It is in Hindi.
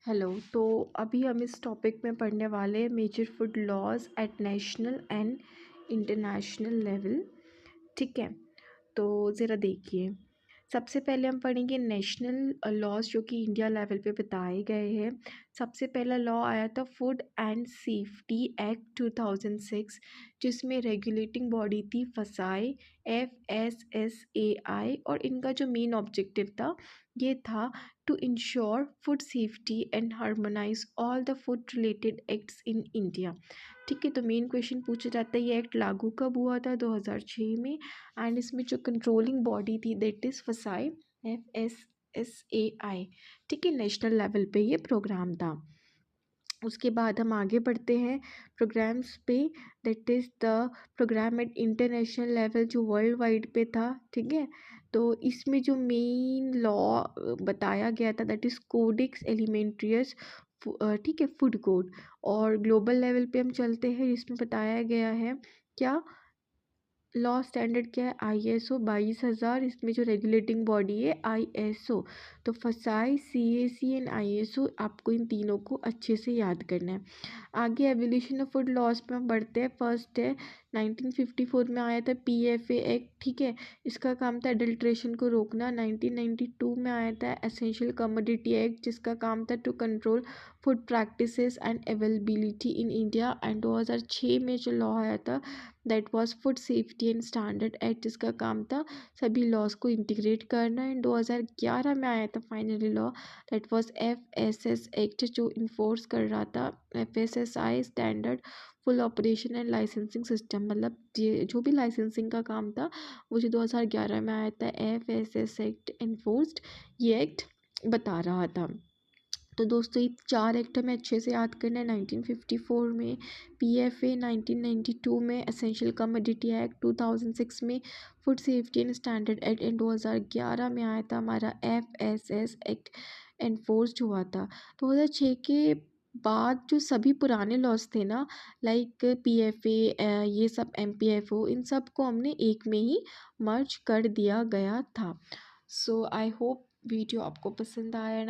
हेलो। तो अभी हम इस टॉपिक में पढ़ने वाले हैं major food laws at national and international level. ठीक है, तो ज़रा देखिए, सबसे पहले हम पढ़ेंगे नेशनल लॉज जो कि इंडिया लेवल पे बताए गए हैं। सबसे पहला लॉ आया था फूड एंड सेफ्टी एक्ट 2006, जिसमें रेगुलेटिंग बॉडी थी फसाई, FSSAI, और इनका जो मेन ऑब्जेक्टिव था ये था to ensure food safety and harmonise all the food related acts in India. ठीक है, तो मेन क्वेश्चन पूछा जाता है ये एक्ट लागू कब हुआ था? 2006 में। एंड इसमें जो कंट्रोलिंग बॉडी थी दैट इज़ फसाई, FSSAI। ठीक है, नेशनल लेवल पे ये प्रोग्राम था। उसके बाद हम आगे बढ़ते हैं प्रोग्राम्स पे। That is the programme at international level जो वर्ल्ड वाइड पे था। ठीक है, तो इसमें जो मेन लॉ बताया गया था दैट इज़ कोडेक्स एलिमेंट्रियस। ठीक है, फूड कोड। और ग्लोबल लेवल पे हम चलते हैं, इसमें बताया गया है क्या लॉ स्टैंडर्ड क्या है? ISO 22,000। इसमें जो रेगुलेटिंग बॉडी है ISO। तो फसाई, CAC एंड ISO, आपको इन तीनों को अच्छे से याद करना है। आगे एवोल्यूशन ऑफ फूड लॉज पे हम बढ़ते हैं। फर्स्ट है 1954 में आया था PFA एक्ट। ठीक है, इसका काम था एडल्ट्रेशन को रोकना। 1992 में आया था एसेंशियल कमोडिटी एक्ट, जिसका काम था to control food practices and availability in India. And 2006 में जो लॉ आया था that was food safety and standard act, जिसका काम था सभी लॉज को इंटीग्रेट करना। एंड 2011 में आया था finally law that was FSS act, जो इन्फोर्स कर रहा था FSSAI standard full operation and licensing system. मतलब ये जो भी लाइसेंसिंग का काम था वो जो 2011 में आया था FSS एक्ट इन्फोर्स्ड, ये एक्ट बता रहा था। तो दोस्तों ये 4 एक्ट हमें अच्छे से याद करना है। 1954 में PFA, 1992 में एसेंशियल कमोडिटी एक्ट, 2006 में food safety and standard act, and 2011 में आया था हमारा FSS एक्ट एनफोर्स्ड हुआ था। 2006 के बाद जो सभी पुराने लॉज थे ना, लाइक PFA, ये सब MPFO, इन सब को हमने एक में ही मर्ज कर दिया गया था। सो आई होप वीडियो आपको पसंद आया एंड